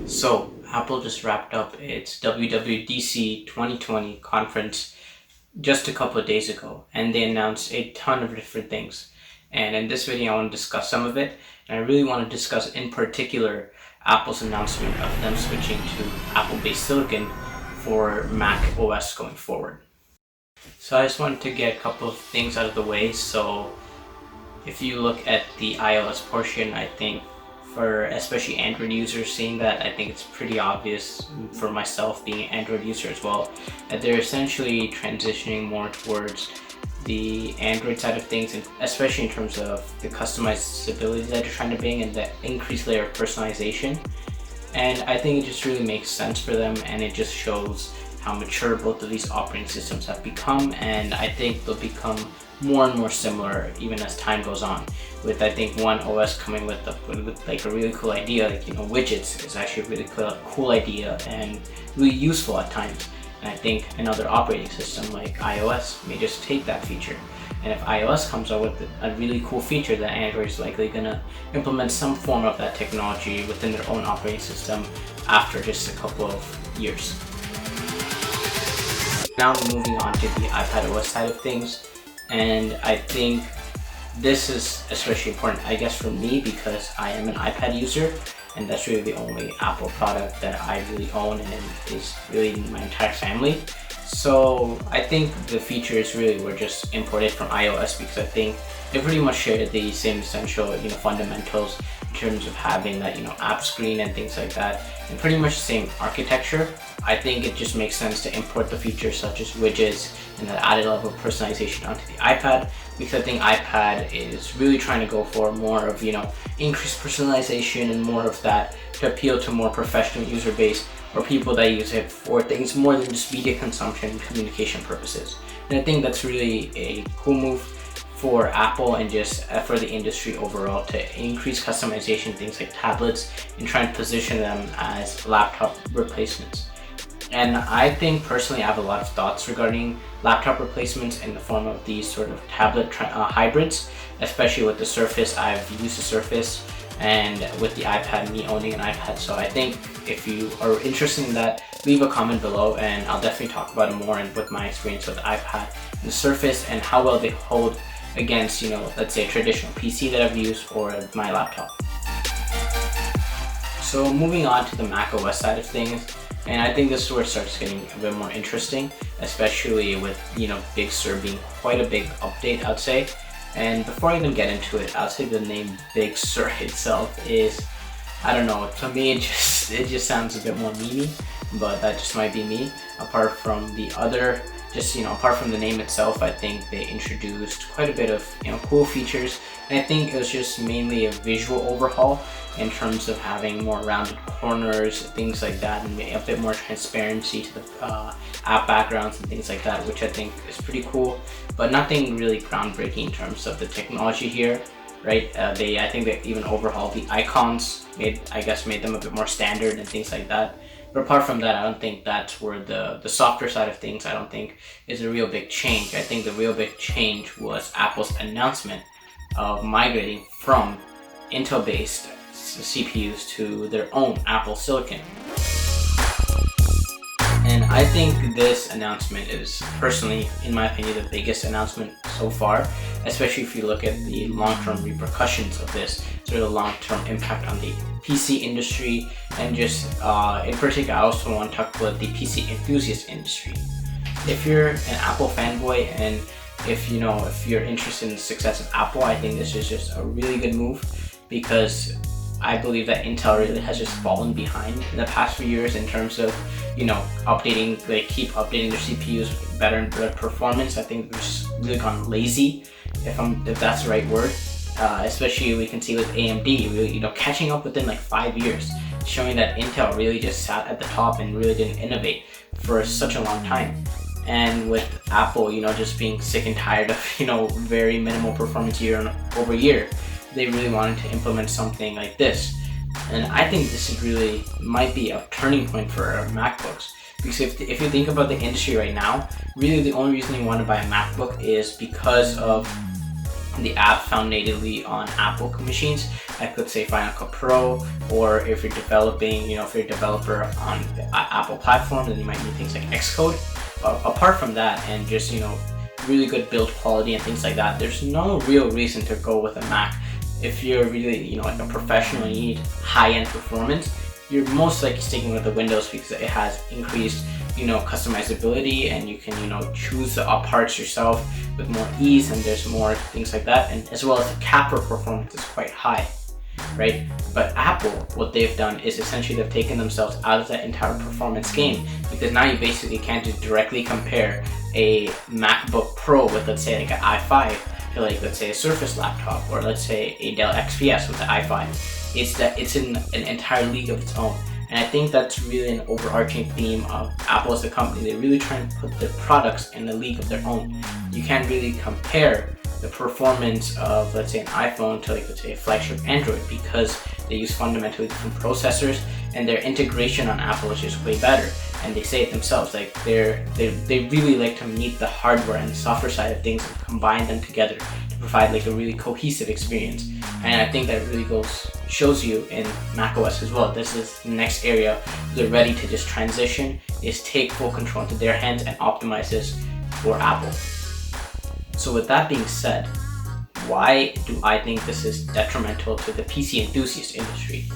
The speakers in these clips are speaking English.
So, Apple just wrapped up its WWDC 2020 conference just a couple of days ago, and they announced a ton of different things. And in this video, I want to discuss some of it, and I really want to discuss in particular Apple's announcement of them switching to Apple-based silicon for Mac OS going forward. So I just wanted to get a couple of things out of the way. So if you look at the iOS portion, I think for especially Android users seeing that, I think it's pretty obvious for myself being an Android user as well, that they're essentially transitioning more towards the Android side of things, and especially in terms of the customizability that they're trying to bring and the increased layer of personalization. And I think it just really makes sense for them, and it just shows how mature both of these operating systems have become, and I think they'll become more and more similar even as time goes on, with I think one OS coming with like a really cool idea, like widgets is actually a really cool idea and really useful at times. And I think another operating system like iOS may just take that feature, and if iOS comes out with a really cool feature, that Android is likely gonna implement some form of that technology within their own operating system after just a couple of years. Now moving on to the iPadOS side of things, and I think this is especially important, I guess, for me because I am an iPad user, and that's really the only Apple product that I really own, and is really in my entire family. So I think the features really were just imported from iOS because I think they pretty much share the same essential fundamentals in terms of having that app screen and things like that, and pretty much the same architecture. I think it just makes sense to import the features such as widgets and that added level of personalization onto the iPad, because I think iPad is really trying to go for more of increased personalization and more of that to appeal to more professional user base, or people that use it for things more than just media consumption and communication purposes. And I think that's really a cool move for Apple and just for the industry overall to increase customization, things like tablets, and try and position them as laptop replacements. And I think personally I have a lot of thoughts regarding laptop replacements in the form of these sort of tablet hybrids, especially with the Surface. I've used the Surface, and with the iPad, me owning an iPad. So I think if you are interested in that, leave a comment below and I'll definitely talk about it more, and with my experience with the iPad and the Surface and how well they hold against let's say a traditional PC that I've used or my laptop. So moving on to the Mac OS side of things, and I think this is where it starts getting a bit more interesting, especially with Big Sur being quite a big update, I'd say. And before I even get into it, I'd say the name Big Sur itself is, I don't know, to me it just sounds a bit more memey, but that just might be me. Apart from the name itself, I think they introduced quite a bit of cool features, and I think it was just mainly a visual overhaul in terms of having more rounded corners, things like that, and a bit more transparency to the app backgrounds and things like that, which I think is pretty cool, but nothing really groundbreaking in terms of the technology here, right? I think they even overhauled the icons, made them a bit more standard and things like that. But apart from that, I don't think that's where the software side of things, I don't think, is a real big change. I think the real big change was Apple's announcement of migrating from Intel-based CPUs to their own Apple Silicon. And I think this announcement is, personally, in my opinion, the biggest announcement so far, especially if you look at the long-term repercussions of this, sort of the long-term impact on the PC industry, and just in particular, I also want to talk about the PC enthusiast industry. If you're an Apple fanboy, and if you're interested in the success of Apple, I think this is just a really good move, because I believe that Intel really has just fallen behind in the past few years in terms of updating. They keep updating their CPUs with better and better performance. I think they've just really gone lazy, if that's the right word. Especially we can see with AMD really catching up within like 5 years, showing that Intel really just sat at the top and really didn't innovate for such a long time. And with Apple just being sick and tired of very minimal performance year over year, they really wanted to implement something like this. And I think this is really might be a turning point for MacBooks, because if you think about the industry right now, really the only reason you want to buy a MacBook is because of the app found natively on Apple machines, like let's say Final Cut Pro, or if you're developing, if you're a developer on the Apple platform, then you might need things like Xcode. Apart from that, and just really good build quality and things like that, there's no real reason to go with a Mac. If you're really like a professional and you need high-end performance, you're most likely sticking with the Windows because it has increased customizability, and you can choose the parts yourself with more ease, and there's more things like that, and as well as the capper performance is quite high, right? But Apple, what they've done is essentially they've taken themselves out of that entire performance game, because now you basically can't just directly compare a MacBook Pro with, let's say, like an i5 to, like, let's say a Surface laptop, or let's say a Dell XPS with the i5. It's in an entire league of its own. And I think that's really an overarching theme of Apple as a company. They really try and put their products in a league of their own. You can't really compare the performance of, let's say, an iPhone to, like, let's say, a flagship Android, because they use fundamentally different processors, and their integration on Apple is just way better. And they say it themselves, like they really like to meet the hardware and the software side of things and combine them together to provide like a really cohesive experience. And I think that really shows you in macOS as well. This is the next area they're ready to just transition, is take full control into their hands and optimize this for Apple. So with that being said, why do I think this is detrimental to the PC enthusiast industry?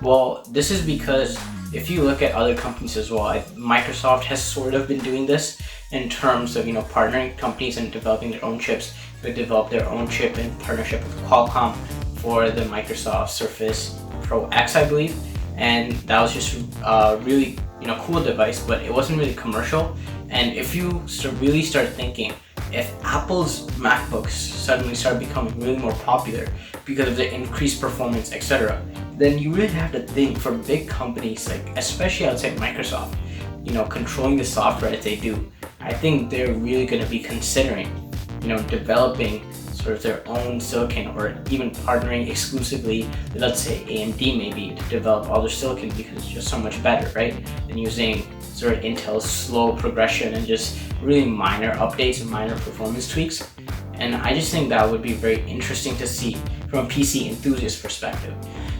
Well, this is because if you look at other companies as well, Microsoft has sort of been doing this in terms of partnering companies and developing their own chips. They developed their own chip in partnership with Qualcomm for the Microsoft Surface Pro X, I believe, and that was just a really cool device, but it wasn't really commercial. And if you really start thinking, if Apple's MacBooks suddenly start becoming really more popular because of the increased performance, etc., then you really have to think, for big companies, like especially outside Microsoft, controlling the software that they do, I think they're really going to be considering, developing sort of their own silicon, or even partnering exclusively with, let's say, AMD maybe, to develop all their silicon, because it's just so much better, right? Than using sort of Intel's slow progression and just really minor updates and minor performance tweaks. And I just think that would be very interesting to see from a PC enthusiast perspective.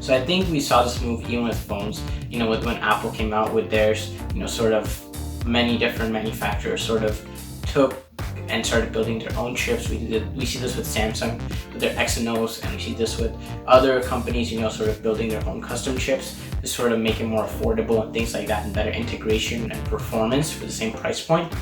So I think we saw this move even with phones, with when Apple came out with theirs, sort of many different manufacturers sort of took and started building their own chips. We see this with Samsung with their Exynos, and we see this with other companies, sort of building their own custom chips to sort of make it more affordable and things like that, and better integration and performance for the same price point.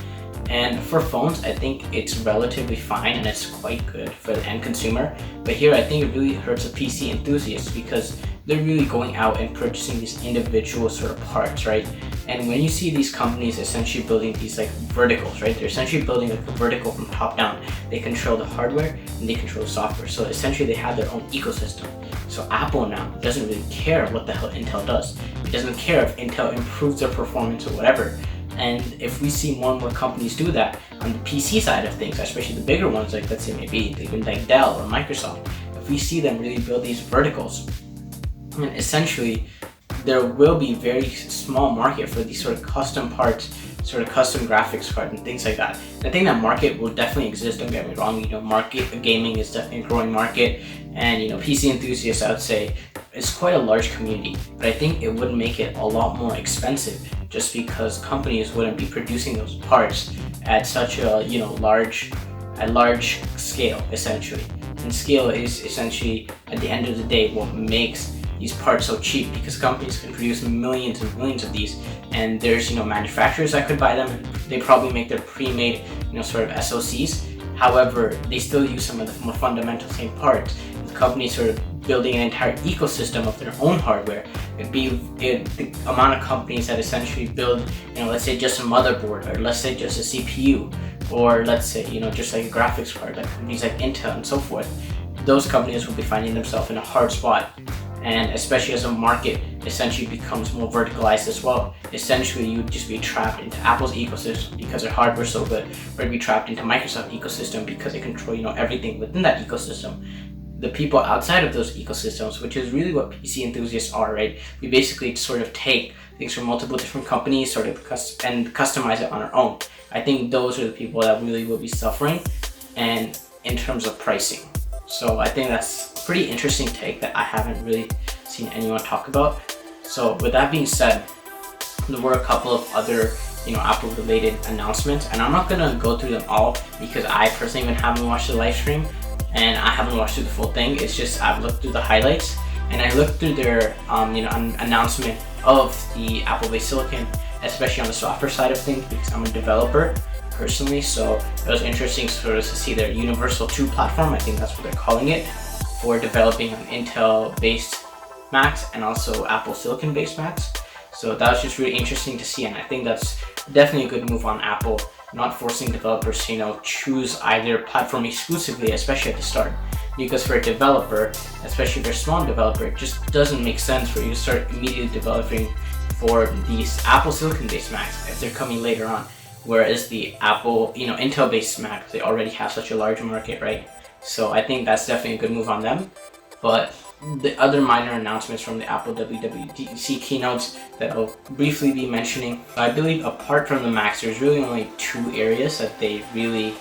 And for phones, I think it's relatively fine and it's quite good for the end consumer. But here, I think it really hurts a PC enthusiast, because they're really going out and purchasing these individual sort of parts, right? And when you see these companies essentially building these like verticals, right? They're essentially building like a vertical from top down. They control the hardware and they control the software. So essentially they have their own ecosystem. So Apple now doesn't really care what the hell Intel does. It doesn't care if Intel improves their performance or whatever. And if we see more and more companies do that on the PC side of things, especially the bigger ones, like let's say maybe even like Dell or Microsoft, if we see them really build these verticals, and essentially there will be very small market for these sort of custom parts, sort of custom graphics cards and things like that. And I think that market will definitely exist, don't get me wrong. Market gaming is definitely a growing market, and PC enthusiasts, I would say, is quite a large community. But I think it would make it a lot more expensive, just because companies wouldn't be producing those parts at such a large scale, essentially. And scale is essentially, at the end of the day, what makes these parts so cheap, because companies can produce millions and millions of these, and there's manufacturers that could buy them. They probably make their pre-made sort of SoCs. However, they still use some of the more fundamental same parts. The companies sort of building an entire ecosystem of their own hardware. The amount of companies that essentially build, let's say just a motherboard, or let's say just a CPU, or let's say just like a graphics card, like companies like Intel and so forth. Those companies will be finding themselves in a hard spot. And especially as a market essentially becomes more verticalized as well, essentially you'd just be trapped into Apple's ecosystem because their hardware is so good, or you'd be trapped into Microsoft ecosystem because they control everything within that ecosystem. The people outside of those ecosystems, which is really what PC enthusiasts are, right? We basically sort of take things from multiple different companies, sort of and customize it on our own. I think those are the people that really will be suffering, and in terms of pricing. So I think that's a pretty interesting take that I haven't really seen anyone talk about. So with that being said, there were a couple of other Apple related announcements, and I'm not gonna go through them all because I personally even haven't watched the live stream and I haven't watched through the full thing. It's just I've looked through the highlights and I looked through their announcement of the Apple-based silicon, especially on the software side of things, because I'm a developer personally. So it was interesting sort of to see their Universal 2 platform, I think that's what they're calling it, for developing on Intel-based Macs and also Apple Silicon-based Macs. So that was just really interesting to see, and I think that's definitely a good move on Apple, not forcing developers to choose either platform exclusively, especially at the start. Because for a developer, especially if you're a small developer, it just doesn't make sense for you to start immediately developing for these Apple Silicon-based Macs if they're coming later on. Whereas the Apple, Intel-based Macs, they already have such a large market, right? So I think that's definitely a good move on them. But the other minor announcements from the Apple WWDC keynotes that I'll briefly be mentioning, I believe apart from the Macs, there's really only 2 areas that they really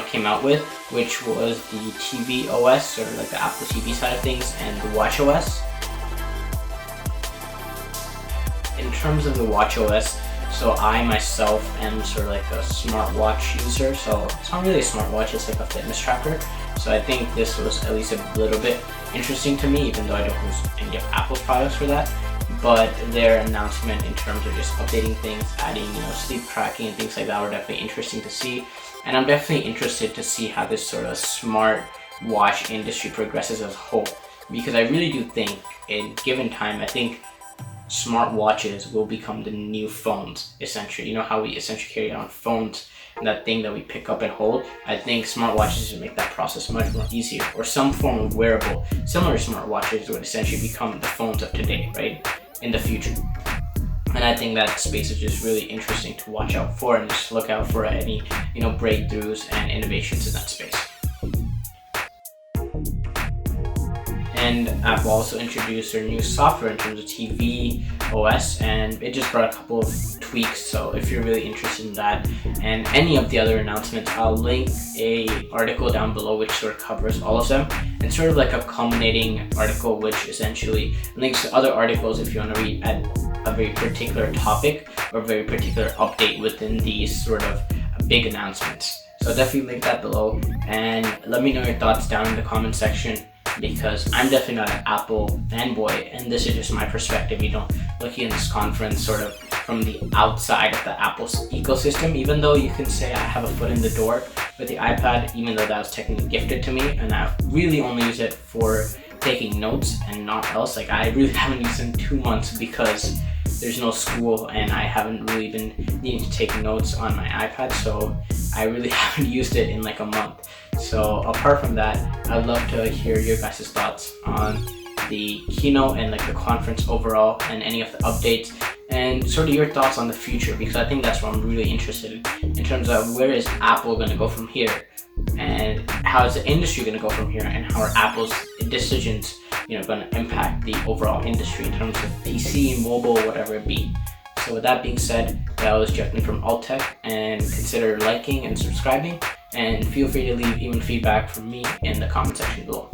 came out with, which was the TV OS, or like the Apple TV side of things, and the Watch OS. In terms of the Watch OS, so I myself am sort of like a smartwatch user, so it's not really a smartwatch, it's like a fitness tracker. So I think this was at least a little bit interesting to me, even though I don't use any of Apple's products for that. But their announcement in terms of just updating things, adding sleep tracking and things like that were definitely interesting to see. And I'm definitely interested to see how this sort of smart watch industry progresses as a whole, because I really do think in given time, I think smart watches will become the new phones, essentially. How we essentially carry on phones, and that thing that we pick up and hold. I think smartwatches will make that process much more easier, or some form of wearable similar to smartwatches would essentially become the phones of today, right, in the future. And I think that space is just really interesting to watch out for, and just look out for any breakthroughs and innovations in that space. And Apple also introduced their new software in terms of TV OS, and it just brought a couple of tweaks. So if you're really interested in that and any of the other announcements, I'll link a article down below which sort of covers all of them, and sort of like a culminating article which essentially links to other articles if you want to read at a very particular topic or very particular update within these sort of big announcements. So definitely link that below, and let me know your thoughts down in the comment section, because I'm definitely not an Apple fanboy, and this is just my perspective, looking at this conference sort of from the outside of the Apple ecosystem. Even though you can say I have a foot in the door with the iPad, even though that was technically gifted to me, and I really only use it for taking notes and not else. Like, I really haven't used it in 2 months because there's no school and I haven't really been needing to take notes on my iPad, so I really haven't used it in like a month. So apart from that, I'd love to hear your guys' thoughts on the keynote and like the conference overall, and any of the updates, and sort of your thoughts on the future, because I think that's what I'm really interested in terms of where is Apple going to go from here, and how is the industry going to go from here, and how are Apple's decisions going to impact the overall industry in terms of PC, mobile, whatever it be. So with that being said, that was Jeffrey from Altech, and consider liking and subscribing, and feel free to leave even feedback from me in the comment section below.